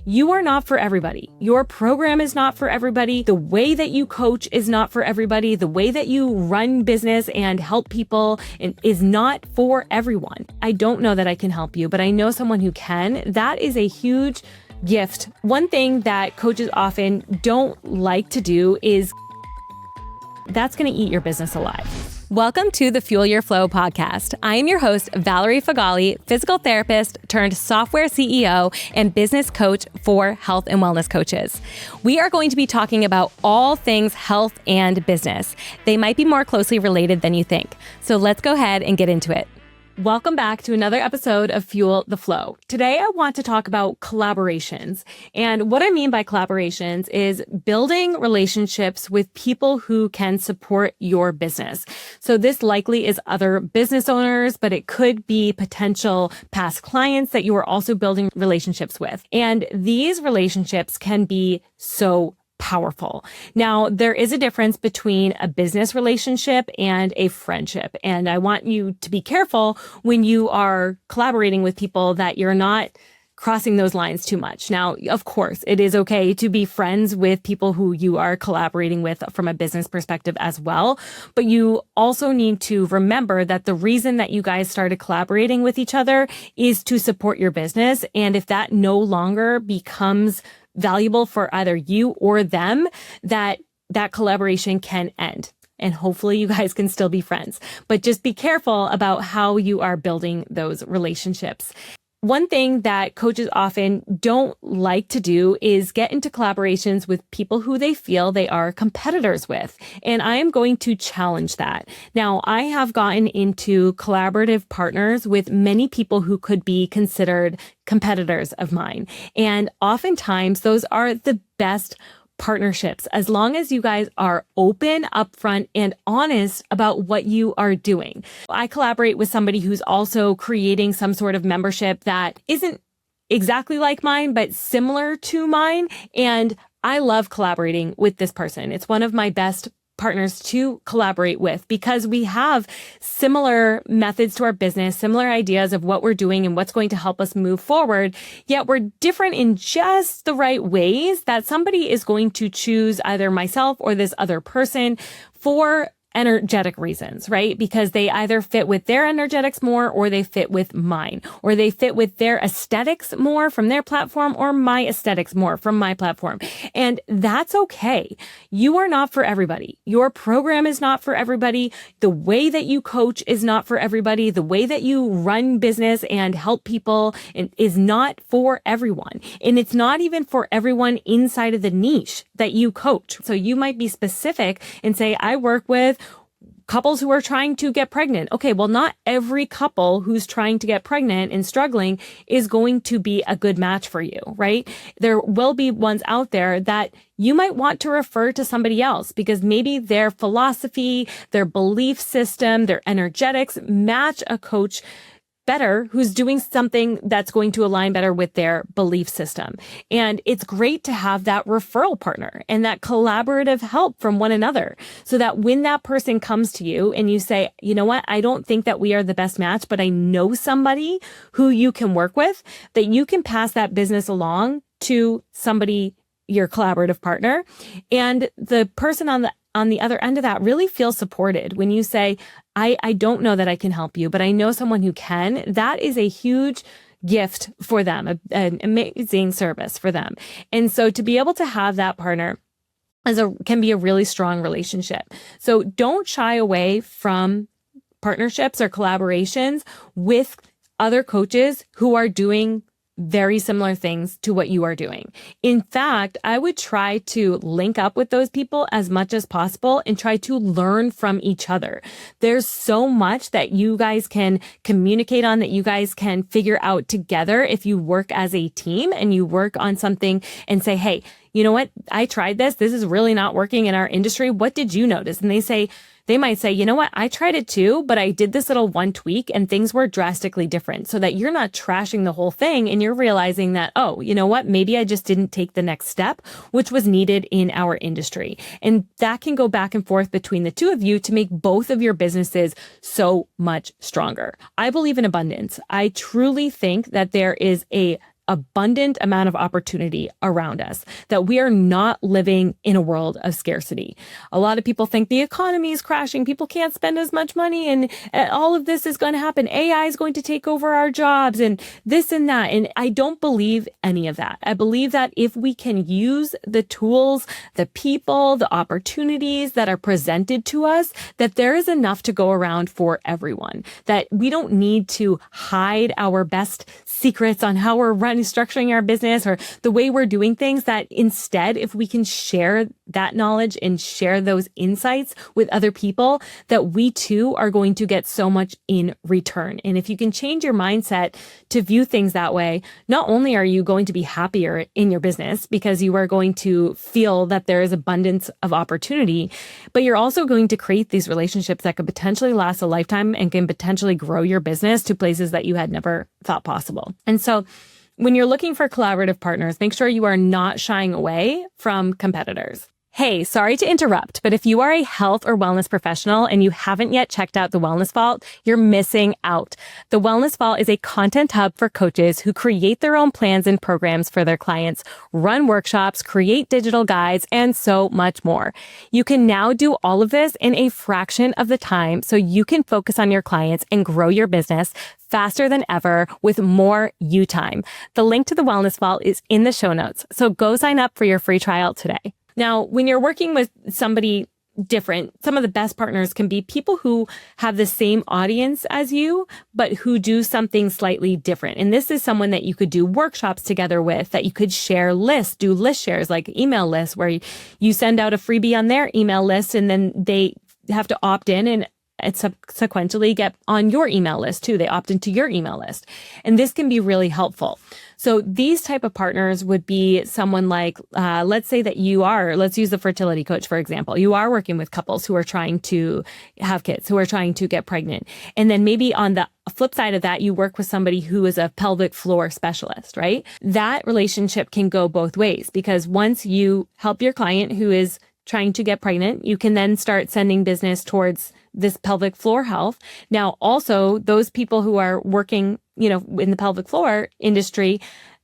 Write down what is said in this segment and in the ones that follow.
You are not for everybody. Your program is not for everybody. The way that you coach is not for everybody. The way that you run business and help people is not for everyone. I don't know that I can help you, but I know someone who can. That is a huge gift. One thing that coaches often don't like to do is that's going to eat your business alive. Welcome to the Fuel Your Flow podcast. I am your host, Valerie Feghali, physical therapist turned software CEO and business coach for health and wellness coaches. We are going to be talking about all things health and business. They might be more closely related than you think. So let's go ahead and get into it. Welcome back to another episode of Fuel the Flow. Today, I want to talk about collaborations. And what I mean by collaborations is building relationships with people who can support your business. So this likely is other business owners, but it could be potential past clients that you are also building relationships with. And these relationships can be so powerful. Now, there is a difference between a business relationship and a friendship. And I want you to be careful when you are collaborating with people that you're not crossing those lines too much. Now, of course, it is okay to be friends with people who you are collaborating with from a business perspective as well. But you also need to remember that the reason that you guys started collaborating with each other is to support your business. And if that no longer becomes valuable for either you or them, that collaboration can end. And hopefully you guys can still be friends. But just be careful about how you are building those relationships. One thing that coaches often don't like to do is get into collaborations with people who they feel they are competitors with. And I am going to challenge that. Now, I have gotten into collaborative partners with many people who could be considered competitors of mine. And oftentimes those are the best partnerships, as long as you guys are open, upfront, and honest about what you are doing. I collaborate with somebody who's also creating some sort of membership that isn't exactly like mine, but similar to mine. And I love collaborating with this person. It's one of my best partners to collaborate with because we have similar methods to our business, similar ideas of what we're doing and what's going to help us move forward. Yet we're different in just the right ways that somebody is going to choose either myself or this other person for energetic reasons, right? Because they either fit with their energetics more or they fit with mine, or they fit with their aesthetics more from their platform or my aesthetics more from my platform. And that's okay. You are not for everybody. Your program is not for everybody. The way that you coach is not for everybody. The way that you run business and help people is not for everyone. And it's not even for everyone inside of the niche that you coach. So you might be specific and say, I work with couples who are trying to get pregnant. Okay, well, not every couple who's trying to get pregnant and struggling is going to be a good match for you, right? There will be ones out there that you might want to refer to somebody else because maybe their philosophy, their belief system, their energetics match a coach better who's doing something that's going to align better with their belief system. And it's great to have that referral partner and that collaborative help from one another so that when that person comes to you and you say, you know what, I don't think that we are the best match, but I know somebody who you can work with, that you can pass that business along to somebody, your collaborative partner. And the person on the other end of that really feels supported when you say, I don't know that I can help you, but I know someone who can. That is a huge gift for them, an amazing service for them. And so to be able to have that partner can be a really strong relationship. So don't shy away from partnerships or collaborations with other coaches who are doing very similar things to what you are doing. In fact, I would try to link up with those people as much as possible and try to learn from each other. There's so much that you guys can communicate on, that you guys can figure out together if you work as a team and you work on something and say, hey, you know what? I tried this. This is really not working in our industry. What did you notice? And they might say, you know what? I tried it too, but I did this little one tweak and things were drastically different, so that you're not trashing the whole thing and you're realizing that, oh, you know what? Maybe I just didn't take the next step, which was needed in our industry. And that can go back and forth between the two of you to make both of your businesses so much stronger. I believe in abundance. I truly think that there is a abundant amount of opportunity around us, that we are not living in a world of scarcity. A lot of people think the economy is crashing, people can't spend as much money, and all of this is going to happen. AI is going to take over our jobs and this and that. And I don't believe any of that. I believe that if we can use the tools, the people, the opportunities that are presented to us, that there is enough to go around for everyone, that we don't need to hide our best secrets on how we're structuring our business or the way we're doing things, that instead, if we can share that knowledge and share those insights with other people, that we too are going to get so much in return. And if you can change your mindset to view things that way, not only are you going to be happier in your business because you are going to feel that there is abundance of opportunity, but you're also going to create these relationships that could potentially last a lifetime and can potentially grow your business to places that you had never thought possible. And so when you're looking for collaborative partners, make sure you are not shying away from competitors. Hey, sorry to interrupt, but if you are a health or wellness professional and you haven't yet checked out The Wellness Vault, you're missing out. The Wellness Vault is a content hub for coaches who create their own plans and programs for their clients, run workshops, create digital guides, and so much more. You can now do all of this in a fraction of the time so you can focus on your clients and grow your business faster than ever with more you time. The link to The Wellness Vault is in the show notes, so go sign up for your free trial today. Now, when you're working with somebody different, some of the best partners can be people who have the same audience as you, but who do something slightly different. And this is someone that you could do workshops together with, that you could share lists, do list shares, like email lists, where you send out a freebie on their email list and then they have to opt in and subsequently get on your email list too. They opt into your email list. And this can be really helpful. So these type of partners would be someone like, let's say that let's use the fertility coach, for example. You are working with couples who are trying to have kids, who are trying to get pregnant. And then maybe on the flip side of that, you work with somebody who is a pelvic floor specialist, right? That relationship can go both ways, because once you help your client who is trying to get pregnant, you can then start sending business towards this pelvic floor health. Now, also those people who are working, in the pelvic floor industry,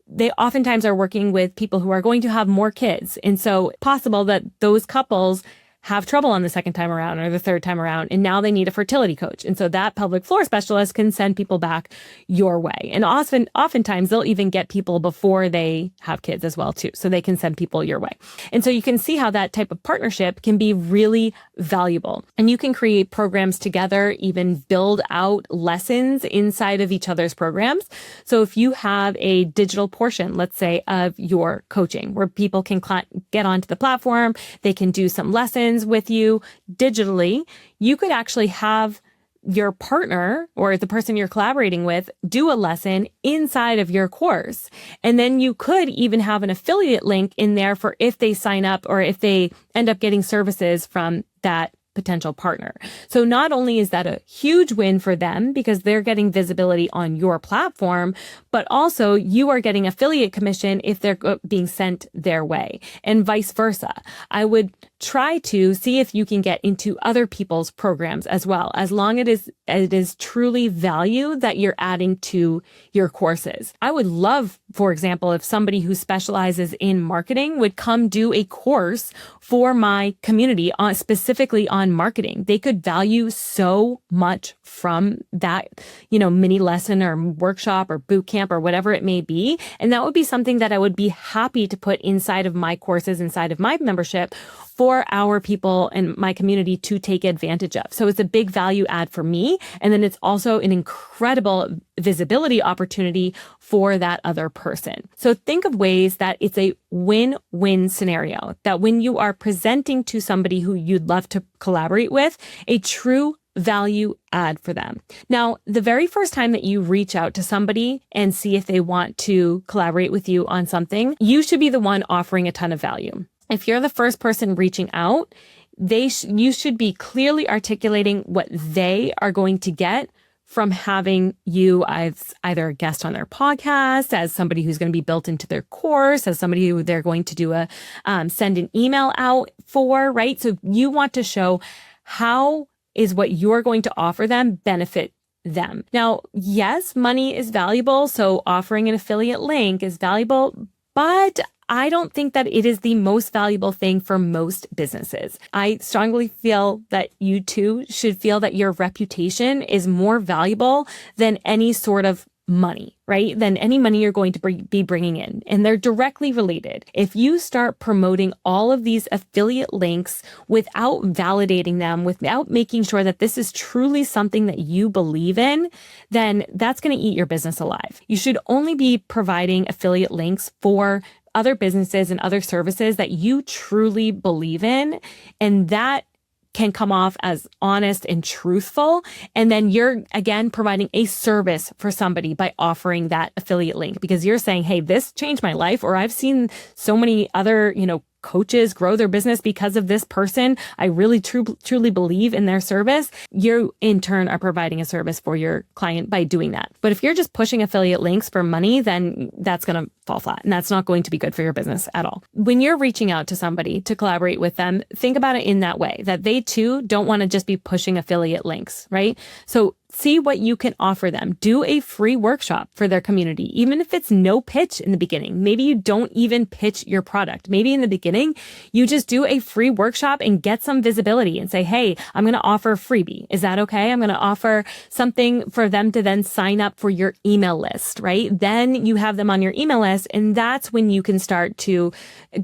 they oftentimes are working with people who are going to have more kids. And so it's possible that those couples have trouble on the second time around or the third time around, and now they need a fertility coach. And so that pelvic floor specialist can send people back your way. And oftentimes they'll even get people before they have kids as well too. So they can send people your way. And so you can see how that type of partnership can be really valuable. And you can create programs together, even build out lessons inside of each other's programs. So if you have a digital portion, let's say, of your coaching where people can get onto the platform, they can do some lessons with you digitally, you could actually have your partner or the person you're collaborating with do a lesson inside of your course. And then you could even have an affiliate link in there for if they sign up or if they end up getting services from that potential partner. So not only is that a huge win for them because they're getting visibility on your platform, but also you are getting affiliate commission if they're being sent their way, and vice versa. I would try to see if you can get into other people's programs as well, as long as it is truly value that you're adding to your courses. I would love, for example, if somebody who specializes in marketing would come do a course for my community specifically on marketing. They could value so much from that, mini lesson or workshop or boot camp or whatever it may be. And that would be something that I would be happy to put inside of my courses, inside of my membership for our people and my community to take advantage of. So it's a big value add for me. And then it's also an incredible visibility opportunity for that other person. So think of ways that it's a win-win scenario, that when you are presenting to somebody who you'd love to collaborate with, a true value add for them. Now, the very first time that you reach out to somebody and see if they want to collaborate with you on something, you should be the one offering a ton of value. If you're the first person reaching out, you should be clearly articulating what they are going to get from having you as either a guest on their podcast, as somebody who's going to be built into their course, as somebody who they're going to do send an email out for, right? So you want to show how is what you're going to offer them benefit them. Now, yes, money is valuable, so offering an affiliate link is valuable, but I don't think that it is the most valuable thing for most businesses. I strongly feel that you too should feel that your reputation is more valuable than any sort of money, right? Than any money you're going to be bringing in. And they're directly related. If you start promoting all of these affiliate links without validating them, without making sure that this is truly something that you believe in, then that's going to eat your business alive. You should only be providing affiliate links for other businesses and other services that you truly believe in. And that can come off as honest and truthful. And then you're, again, providing a service for somebody by offering that affiliate link, because you're saying, hey, this changed my life, or I've seen so many other, coaches grow their business because of this person. I really truly believe in their service. You in turn are providing a service for your client by doing that. But if you're just pushing affiliate links for money, then that's going to fall flat, and that's not going to be good for your business at all. When you're reaching out to somebody to collaborate with them, think about it in that way, that they too don't want to just be pushing affiliate links, right? So see what you can offer them. Do a free workshop for their community, even if it's no pitch in the beginning. Maybe you don't even pitch your product. Maybe in the beginning, you just do a free workshop and get some visibility and say, hey, I'm going to offer a freebie. Is that okay? I'm going to offer something for them to then sign up for your email list, right? Then you have them on your email list, and that's when you can start to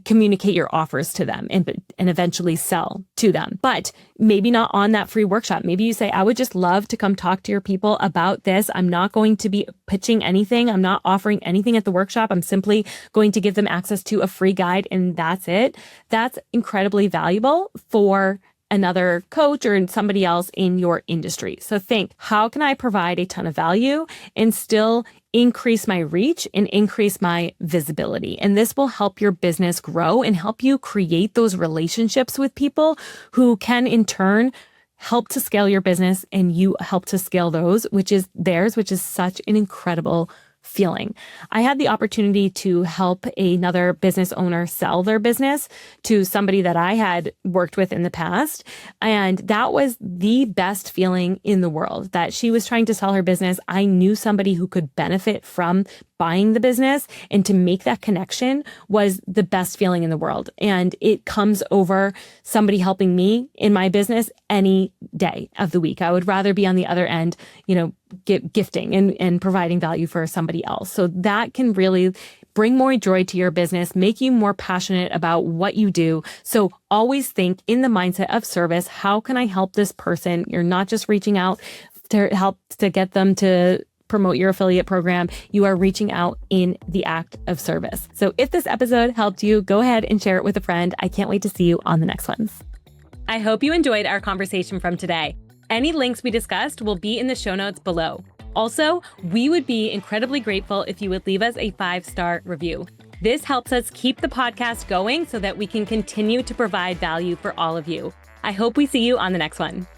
communicate your offers to them and eventually sell to them. But maybe not on that free workshop. Maybe you say, I would just love to come talk to your people about this. I'm not going to be pitching anything. I'm not offering anything at the workshop. I'm simply going to give them access to a free guide, and that's it. That's incredibly valuable for another coach or somebody else in your industry. So think, how can I provide a ton of value and still increase my reach and increase my visibility? And this will help your business grow and help you create those relationships with people who can in turn help to scale your business, and you help to scale those, which is theirs, which is such an incredible feeling. I had the opportunity to help another business owner sell their business to somebody that I had worked with in the past. And that was the best feeling in the world, that she was trying to sell her business. I knew somebody who could benefit from buying the business, and to make that connection was the best feeling in the world. And it comes over somebody helping me in my business any day of the week. I would rather be on the other end, gifting and providing value for somebody else. So that can really bring more joy to your business, make you more passionate about what you do. So always think in the mindset of service. How can I help this person? You're not just reaching out to help to get them to promote your affiliate program. You are reaching out in the act of service. So if this episode helped you, go ahead and share it with a friend. I can't wait to see you on the next ones. I hope you enjoyed our conversation from today. Any links we discussed will be in the show notes below. Also, we would be incredibly grateful if you would leave us a 5-star review. This helps us keep the podcast going so that we can continue to provide value for all of you. I hope we see you on the next one.